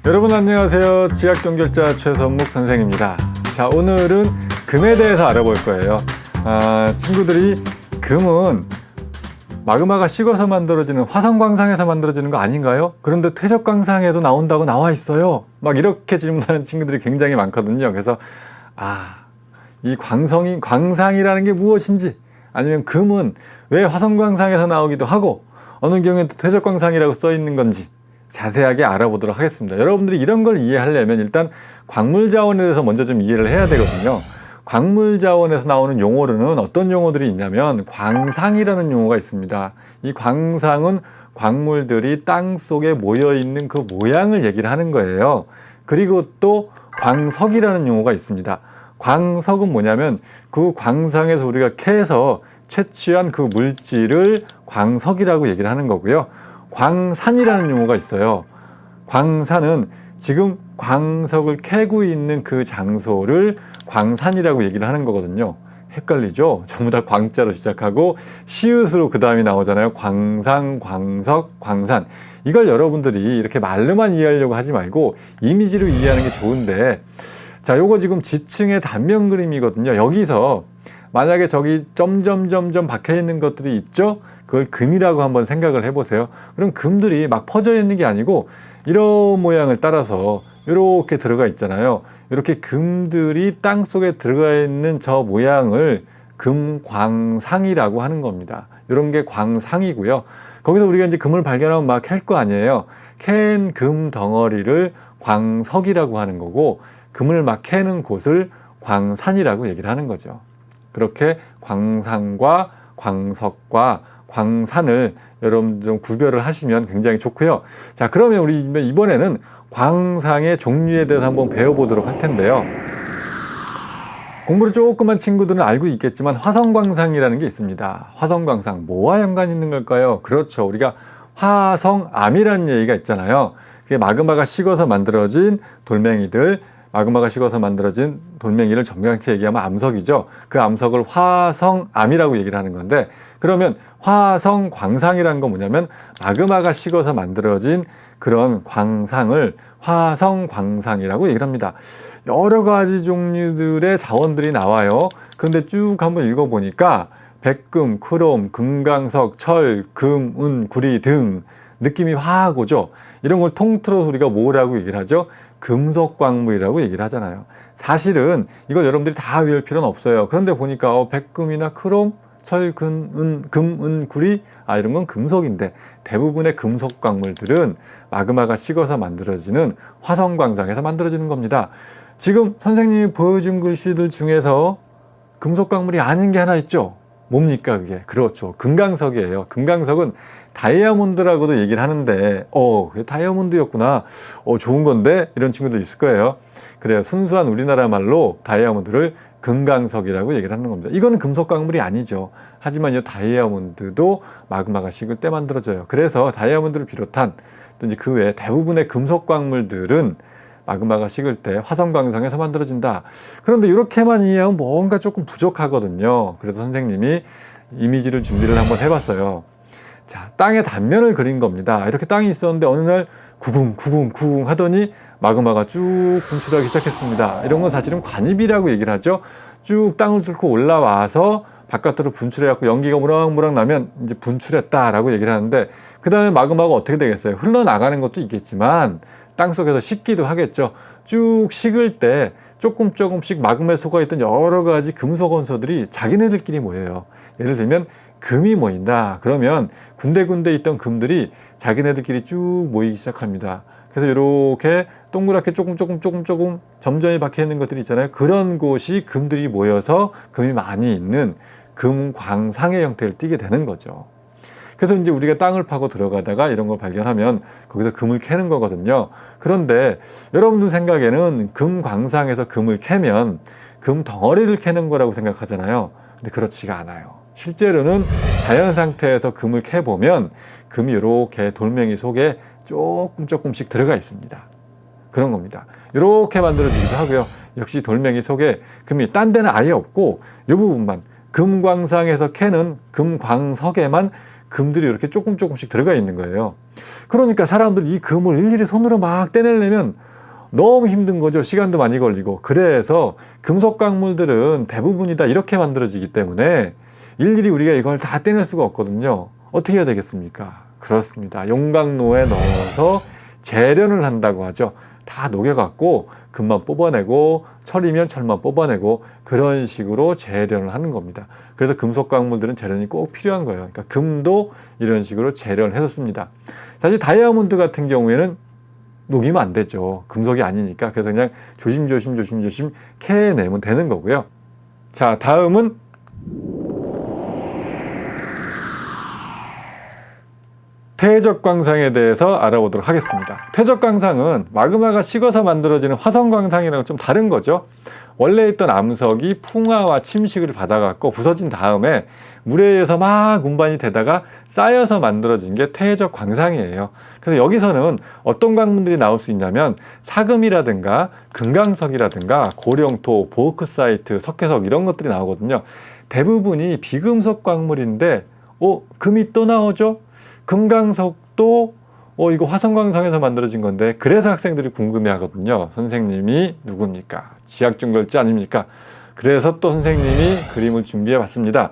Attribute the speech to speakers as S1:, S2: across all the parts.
S1: 여러분 안녕하세요. 지학경결자 최선묵 선생입니다. 자, 오늘은 금에 대해서 알아볼 거예요. 친구들이 금은 마그마가 식어서 만들어지는 화성광상에서 만들어지는 거 아닌가요? 그런데 퇴적광상에도 나온다고 나와 있어요. 막 이렇게 질문하는 친구들이 굉장히 많거든요. 그래서 이 광상이라는 게 무엇인지, 아니면 금은 왜 화성광상에서 나오기도 하고 어느 경우에는 퇴적광상이라고 써 있는 건지 자세하게 알아보도록 하겠습니다. 여러분들이 이런 걸 이해하려면 일단 광물자원에 대해서 먼저 좀 이해를 해야 되거든요. 광물자원에서 나오는 용어로는 어떤 용어들이 있냐면 광상이라는 용어가 있습니다. 이 광상은 광물들이 땅 속에 모여 있는 그 모양을 얘기를 하는 거예요. 그리고 또 광석이라는 용어가 있습니다. 광석은 뭐냐면 그 광상에서 우리가 캐서 채취한 그 물질을 광석이라고 얘기를 하는 거고요. 광산이라는 용어가 있어요. 광산은 지금 광석을 캐고 있는 그 장소를 광산이라고 얘기를 하는 거거든요. 헷갈리죠? 전부 다 광자로 시작하고 시읒으로 그 다음이 나오잖아요. 광상, 광석, 광산. 이걸 여러분들이 이렇게 말로만 이해하려고 하지 말고 이미지로 이해하는 게 좋은데, 자, 요거 지금 지층의 단면 그림이거든요. 여기서 만약에 저기 점점점점 박혀 있는 것들이 있죠? 그걸 금이라고 한번 생각을 해보세요. 그럼 금들이 막 퍼져 있는 게 아니고 이런 모양을 따라서 이렇게 들어가 있잖아요. 이렇게 금들이 땅 속에 들어가 있는 저 모양을 금광상이라고 하는 겁니다. 이런 게 광상이고요. 거기서 우리가 이제 금을 발견하면 막 캘 거 아니에요. 캔 금 덩어리를 광석이라고 하는 거고, 금을 막 캐는 곳을 광산이라고 얘기를 하는 거죠. 그렇게 광상과 광석과 광산을 여러분들 좀 구별을 하시면 굉장히 좋고요. 자, 그러면 우리 이번에는 광상의 종류에 대해서 한번 배워보도록 할 텐데요. 공부를 조금만 친구들은 알고 있겠지만 화성광상이라는 게 있습니다. 화성광상, 뭐와 연관이 있는 걸까요? 그렇죠. 우리가 화성암이라는 얘기가 있잖아요. 그게 마그마가 식어서 만들어진 돌멩이들, 마그마가 식어서 만들어진 돌멩이를 정확히 얘기하면 암석이죠. 그 암석을 화성암이라고 얘기를 하는 건데, 그러면 화성광상이라는 건 뭐냐면 마그마가 식어서 만들어진 그런 광상을 화성광상이라고 얘기를 합니다. 여러 가지 종류들의 자원들이 나와요. 그런데 쭉 한번 읽어보니까 백금, 크롬, 금강석, 철, 금, 은, 구리 등 느낌이 화학 오죠. 이런 걸 통틀어서 우리가 뭐라고 얘기를 하죠? 금속광물이라고 얘기를 하잖아요. 사실은 이걸 여러분들이 다 외울 필요는 없어요. 그런데 보니까 백금이나 크롬, 철, 금, 은, 구리, 이런 건 금속인데 대부분의 금속 광물들은 마그마가 식어서 만들어지는 화성광상에서 만들어지는 겁니다. 지금 선생님이 보여준 글씨들 중에서 금속 광물이 아닌 게 하나 있죠? 뭡니까 그게? 그렇죠. 금강석이에요. 금강석은 다이아몬드라고도 얘기를 하는데 그게 다이아몬드였구나. 좋은 건데? 이런 친구들 있을 거예요. 그래요. 순수한 우리나라 말로 다이아몬드를 금강석이라고 얘기를 하는 겁니다. 이거는 금속 광물이 아니죠. 하지만 이 다이아몬드도 마그마가 식을 때 만들어져요. 그래서 다이아몬드를 비롯한 또 이제 그 외에 대부분의 금속 광물들은 마그마가 식을 때 화성광상에서 만들어진다. 그런데 이렇게만 이해하면 뭔가 조금 부족하거든요. 그래서 선생님이 이미지를 준비를 한번 해봤어요. 자, 땅의 단면을 그린 겁니다. 이렇게 땅이 있었는데 어느 날 구궁 하더니 마그마가 쭉 분출하기 시작했습니다. 이런 건 사실은 관입이라고 얘기를 하죠. 쭉 땅을 뚫고 올라와서 바깥으로 분출해갖고 연기가 무럭무럭 나면 이제 분출했다라고 얘기를 하는데, 그 다음에 마그마가 어떻게 되겠어요? 흘러나가는 것도 있겠지만 땅속에서 식기도 하겠죠. 쭉 식을 때 조금씩 마그마에 속아있던 여러 가지 금속 원소들이 자기네들끼리 모여요. 예를 들면 금이 모인다. 그러면 군데군데 있던 금들이 자기네들끼리 쭉 모이기 시작합니다. 그래서 이렇게 동그랗게 조금 점점이 박혀 있는 것들이 있잖아요. 그런 곳이 금들이 모여서 금이 많이 있는 금광상의 형태를 띠게 되는 거죠. 그래서 이제 우리가 땅을 파고 들어가다가 이런 걸 발견하면 거기서 금을 캐는 거거든요. 그런데 여러분들 생각에는 금광상에서 금을 캐면 금 덩어리를 캐는 거라고 생각하잖아요. 근데 그렇지가 않아요. 실제로는 자연 상태에서 금을 캐보면 금이 이렇게 돌멩이 속에 조금씩 들어가 있습니다. 그런 겁니다. 이렇게 만들어지기도 하고요. 역시 돌멩이 속에 금이 딴 데는 아예 없고 이 부분만 금광상에서 캐는 금광석에만 금들이 이렇게 조금씩 들어가 있는 거예요. 그러니까 사람들이 이 금을 일일이 손으로 막 떼내려면 너무 힘든 거죠. 시간도 많이 걸리고. 그래서 금속 광물들은 대부분이 다 이렇게 만들어지기 때문에 일일이 우리가 이걸 다 떼낼 수가 없거든요. 어떻게 해야 되겠습니까? 그렇습니다. 용광로에 넣어서 재련을 한다고 하죠. 다 녹여갖고 금만 뽑아내고 철이면 철만 뽑아내고 그런 식으로 재련을 하는 겁니다. 그래서 금속 광물들은 재련이 꼭 필요한 거예요. 그러니까 금도 이런 식으로 재련을 했었습니다. 사실 다이아몬드 같은 경우에는 녹이면 안 되죠. 금속이 아니니까. 그래서 그냥 조심조심 캐내면 되는 거고요. 자, 다음은 퇴적 광상에 대해서 알아보도록 하겠습니다. 퇴적 광상은 마그마가 식어서 만들어지는 화성 광상이랑 좀 다른 거죠. 원래 있던 암석이 풍화와 침식을 받아갖고 부서진 다음에 물에 의해서 막 운반이 되다가 쌓여서 만들어진 게 퇴적 광상이에요. 그래서 여기서는 어떤 광물들이 나올 수 있냐면 사금이라든가 금강석이라든가 고령토, 보크사이트, 석회석 이런 것들이 나오거든요. 대부분이 비금속 광물인데 금이 또 나오죠? 금강석도 이거 화성광상에서 만들어진 건데 그래서 학생들이 궁금해 하거든요. 선생님이 누굽니까? 지학종결자 아닙니까? 그래서 또 선생님이 그림을 준비해 봤습니다.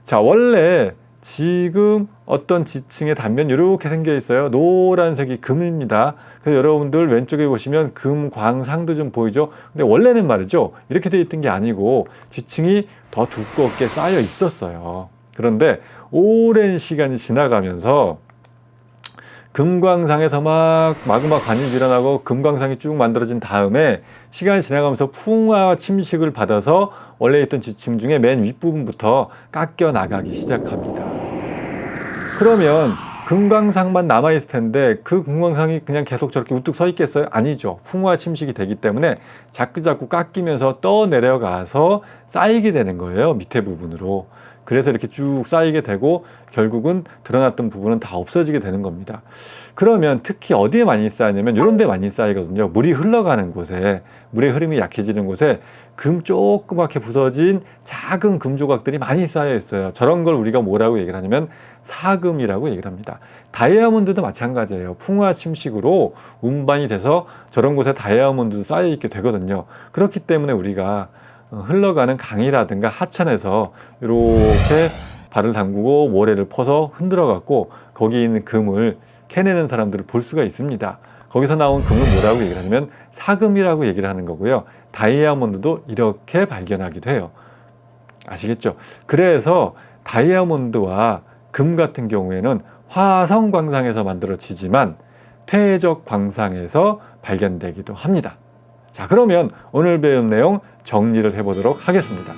S1: 자, 원래 지금 어떤 지층의 단면 이렇게 생겨 있어요. 노란색이 금입니다. 그래서 여러분들 왼쪽에 보시면 금광상도 좀 보이죠? 근데 원래는 말이죠, 이렇게 되어 있던 게 아니고 지층이 더 두껍게 쌓여 있었어요. 그런데 오랜 시간이 지나가면서 금광상에서 막 마그마 관입이 일어나고 금광상이 쭉 만들어진 다음에 시간이 지나가면서 풍화와 침식을 받아서 원래 있던 지층 중에 맨 윗부분부터 깎여 나가기 시작합니다. 그러면 금광상만 남아있을 텐데 그 금광상이 그냥 계속 저렇게 우뚝 서 있겠어요? 아니죠. 풍화 침식이 되기 때문에 자꾸 깎이면서 떠 내려가서 쌓이게 되는 거예요. 밑에 부분으로. 그래서 이렇게 쭉 쌓이게 되고 결국은 드러났던 부분은 다 없어지게 되는 겁니다. 그러면 특히 어디에 많이 쌓이냐면 이런 데 많이 쌓이거든요. 물이 흘러가는 곳에, 물의 흐름이 약해지는 곳에 금 조그맣게 부서진 작은 금 조각들이 많이 쌓여 있어요. 저런 걸 우리가 뭐라고 얘기를 하냐면 사금이라고 얘기를 합니다. 다이아몬드도 마찬가지예요. 풍화 침식으로 운반이 돼서 저런 곳에 다이아몬드도 쌓여 있게 되거든요. 그렇기 때문에 우리가 흘러가는 강이라든가 하천에서 이렇게 발을 담그고 모래를 퍼서 흔들어 갖고 거기 있는 금을 캐내는 사람들을 볼 수가 있습니다. 거기서 나온 금을 뭐라고 얘기를 하냐면 사금이라고 얘기를 하는 거고요. 다이아몬드도 이렇게 발견하기도 해요. 아시겠죠? 그래서 다이아몬드와 금 같은 경우에는 화성 광상에서 만들어지지만 퇴적 광상에서 발견되기도 합니다. 자, 그러면 오늘 배운 내용 정리를 해보도록 하겠습니다.